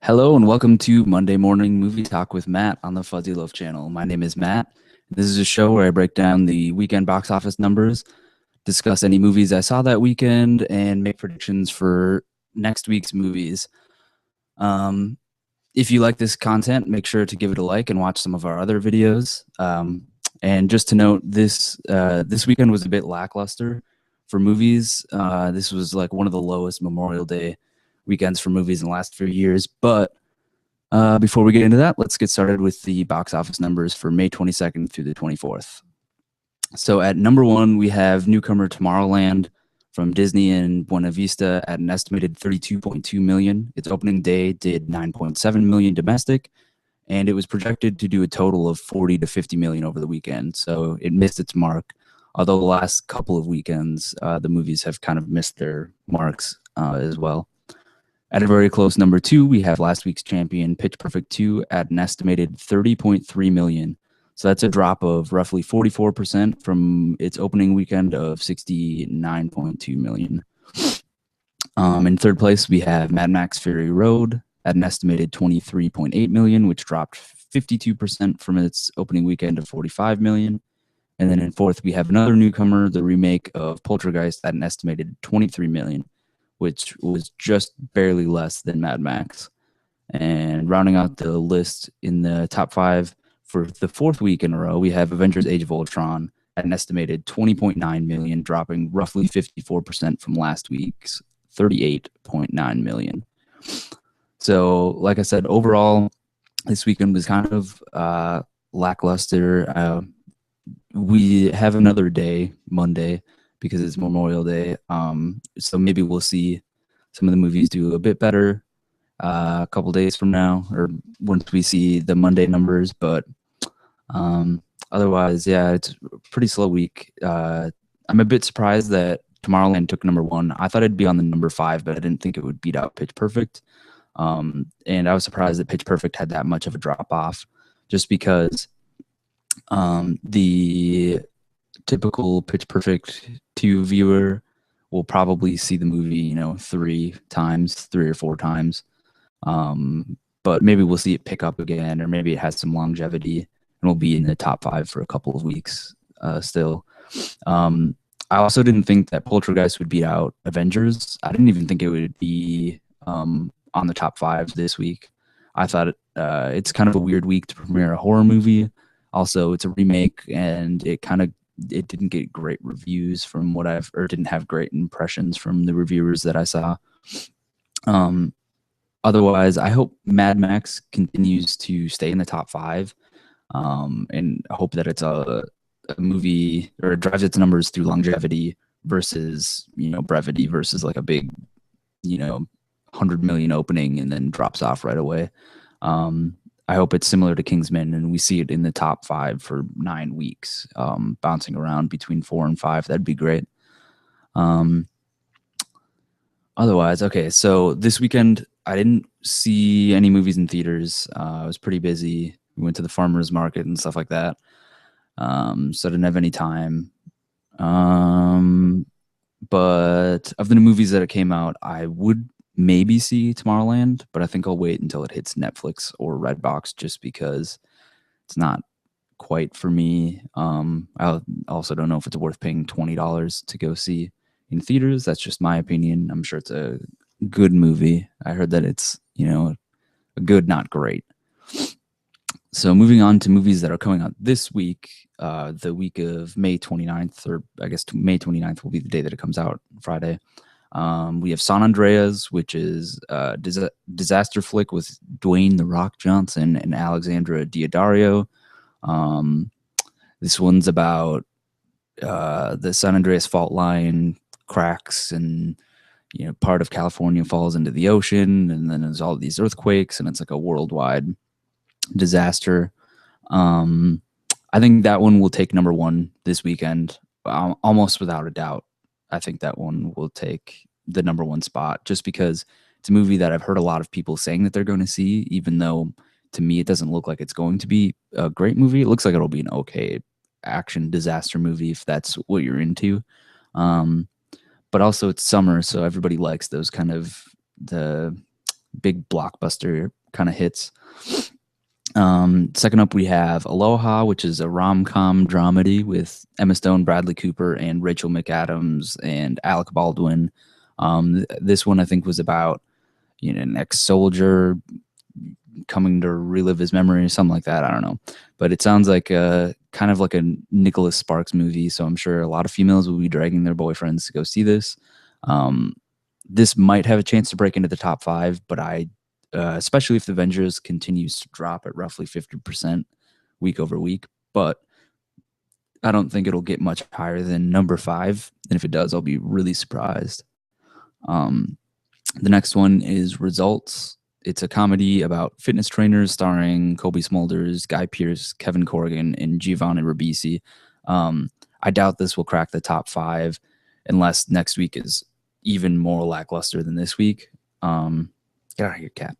Hello and welcome to Monday Morning Movie Talk with Matt on the Fuzzy Loaf channel. My name is Matt. This is a show where I break down the weekend box office numbers, discuss any movies I saw that weekend, and make predictions for next week's movies. Um, if you like this content, make sure to give it a like and watch some of our other videos. And just to note, this weekend was a bit lackluster for movies. This was like one of the lowest Memorial Day weekends for movies in the last few years. But before we get into that, let's get started with the box office numbers for May 22nd through the 24th. So at number one, we have newcomer Tomorrowland from Disney and Buena Vista at an estimated 32.2 million. Its opening day did 9.7 million domestic, and it was projected to do a total of 40 to 50 million over the weekend. So it missed its mark. Although the last couple of weekends, the movies have kind of missed their marks as well. At a very close number two, we have last week's champion, Pitch Perfect 2, at an estimated 30.3 million. So that's a drop of roughly 44% from its opening weekend of 69.2 million. In third place, we have Mad Max Fury Road at an estimated 23.8 million, which dropped 52% from its opening weekend of 45 million. And then in fourth, we have another newcomer, the remake of Poltergeist, at an estimated 23 million, which was just barely less than Mad Max. And rounding out the list in the top five for the fourth week in a row, we have Avengers Age of Ultron at an estimated 20.9 million, dropping roughly 54% from last week's 38.9 million. So, like I said, overall, this weekend was kind of lackluster. We have another day, Monday, because it's Memorial Day. So maybe we'll see some of the movies do a bit better a couple days from now, or once we see the Monday numbers. But otherwise, yeah, it's a pretty slow week. I'm a bit surprised that Tomorrowland took number one. I thought it'd be on the number five, but I didn't think it would beat out Pitch Perfect. And I was surprised that Pitch Perfect had that much of a drop off, just because the typical Pitch Perfect 2 viewer will probably see the movie, three or four times. But maybe we'll see it pick up again, or maybe it has some longevity and will be in the top five for a couple of weeks still. I also didn't think that Poltergeist would beat out Avengers. I didn't even think it would be on the top five this week. I thought it's kind of a weird week to premiere a horror movie. Also, it's a remake, and it didn't get great reviews from or didn't have great impressions from the reviewers that I saw. Otherwise, I hope Mad Max continues to stay in the top five, and I hope that it's a movie, or it drives its numbers through longevity versus, brevity, versus like a big, 100 million opening and then drops off right away. I hope it's similar to Kingsman and we see it in the top five for 9 weeks, bouncing around between 4 and 5. That'd be great. Otherwise, okay, so this weekend I didn't see any movies in theaters. I was pretty busy. We went to the farmer's market and stuff like that. So I didn't have any time. But of the new movies that came out, I would maybe see Tomorrowland, but I think I'll wait until it hits Netflix or Redbox, just because it's not quite for me. I also don't know if it's worth paying $20 to go see in theaters. That's just my opinion. I'm sure it's a good movie. I heard that it's, a good, not great. So moving on to movies that are coming out this week, the week of May 29th, or I guess May 29th will be the day that it comes out, Friday. We have San Andreas, which is a disaster flick with Dwayne "The Rock" Johnson and Alexandra Daddario. This one's about the San Andreas fault line cracks, and part of California falls into the ocean, and then there's all these earthquakes, and it's like a worldwide disaster. I think that one will take number one this weekend, almost without a doubt. I think that one will take the number one spot, just because it's a movie that I've heard a lot of people saying that they're going to see, even though to me it doesn't look like it's going to be a great movie. It looks like it'll be an okay action disaster movie if that's what you're into. But also it's summer, so everybody likes those kind of the big blockbuster kind of hits. Second up, we have Aloha, which is a rom-com dramedy with Emma Stone, Bradley Cooper, and Rachel McAdams and Alec Baldwin. This one I think was about an ex-soldier coming to relive his memory or something like that. I don't know, but it sounds like kind of like a Nicholas Sparks movie. So I'm sure a lot of females will be dragging their boyfriends to go see this. This might have a chance to break into the top 5, but especially if the Avengers continues to drop at roughly 50% week over week. But I don't think it'll get much higher than number 5. And if it does, I'll be really surprised. The next one is Results. It's a comedy about fitness trainers starring Kobe Smulders, Guy Pearce, Kevin Corrigan, and Giovanni Ribisi. I doubt this will crack the top 5 unless next week is even more lackluster than this week. Get out of here, cat.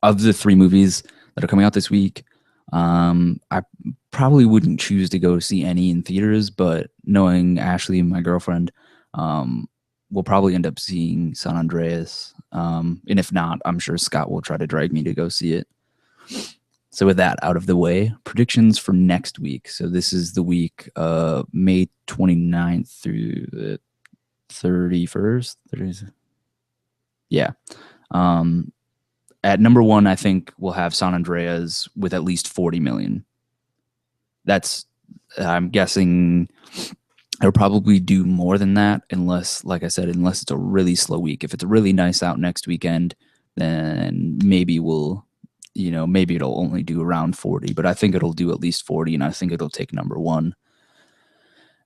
Of the 3 movies that are coming out this week, I probably wouldn't choose to go see any in theaters, but knowing Ashley, my girlfriend, we'll probably end up seeing San Andreas. And if not, I'm sure Scott will try to drag me to go see it. So with that out of the way, predictions for next week. So this is the week May 29th through the 31st. Yeah. At number 1, I think we'll have San Andreas with at least 40 million. I'm guessing it'll probably do more than that unless, like I said, unless it's a really slow week. If it's really nice out next weekend, then maybe maybe it'll only do around 40, but I think it'll do at least 40, and I think it'll take number 1.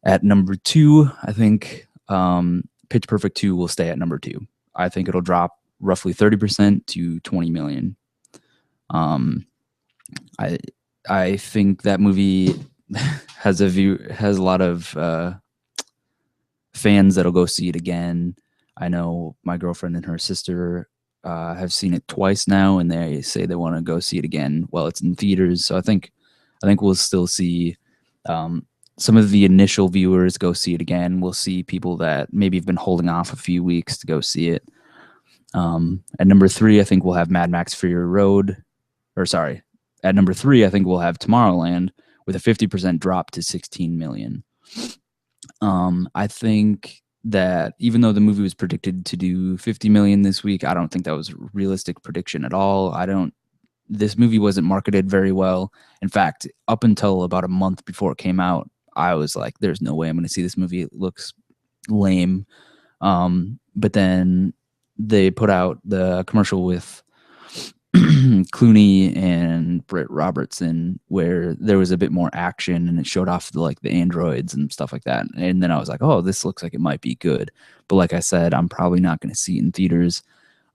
At number 2, I think Pitch Perfect 2 will stay at number 2. I think it'll drop roughly 30% to 20 million. I think that movie has a lot of fans that'll go see it again. I know my girlfriend and her sister have seen it twice now, and they say they want to go see it again while it's in theaters. So I think we'll still see some of the initial viewers go see it again. We'll see people that maybe have been holding off a few weeks to go see it. At number 3, I think we'll have Mad Max Fury Road. At number 3, I think we'll have Tomorrowland with a 50% drop to 16 million. I think that even though the movie was predicted to do 50 million this week, I don't think that was a realistic prediction at all. This movie wasn't marketed very well. In fact, up until about a month before it came out, I was like, there's no way I'm going to see this movie. It looks lame. But then they put out the commercial with Clooney and Britt Robertson where there was a bit more action and it showed off the androids and stuff like that. And then I was like, oh, this looks like it might be good. But like I said, I'm probably not going to see it in theaters.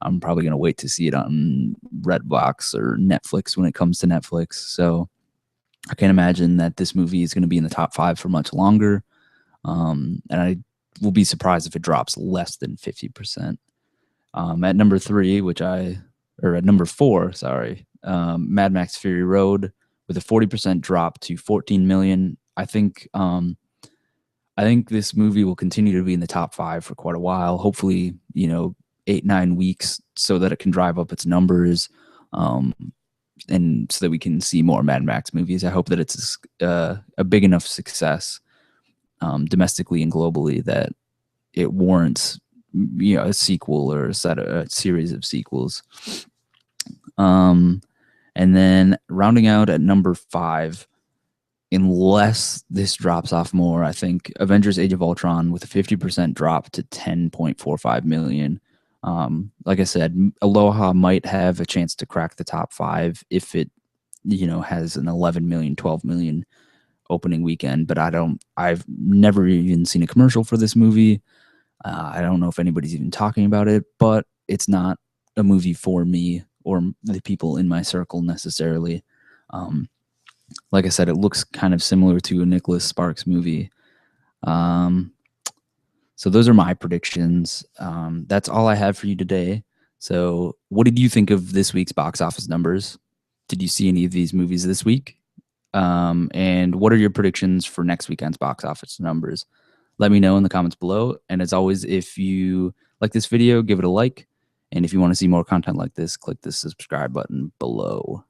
I'm probably going to wait to see it on Redbox or Netflix when it comes to Netflix. So I can't imagine that this movie is going to be in the top 5 for much longer. And I will be surprised if it drops less than 50%. At number 4, Mad Max Fury Road with a 40% drop to 14 million. I think this movie will continue to be in the top 5 for quite a while. Hopefully, 8-9 weeks so that it can drive up its numbers, and so that we can see more Mad Max movies. I hope that it's a big enough success domestically and globally that it warrants a sequel or a series of sequels. And then rounding out at number 5, unless this drops off more, I think Avengers Age of Ultron with a 50% drop to 10.45 million. Like I said, Aloha might have a chance to crack the top 5 if it has an 11 million, 12 million opening weekend, but I've never even seen a commercial for this movie. I don't know if anybody's even talking about it, but it's not a movie for me or the people in my circle necessarily. Like I said, it looks kind of similar to a Nicholas Sparks movie. So those are my predictions. That's all I have for you today. So what did you think of this week's box office numbers? Did you see any of these movies this week? And what are your predictions for next weekend's box office numbers? Let me know in the comments below. And as always, if you like this video, give it a like. And if you want to see more content like this, click the subscribe button below.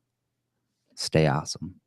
Stay awesome.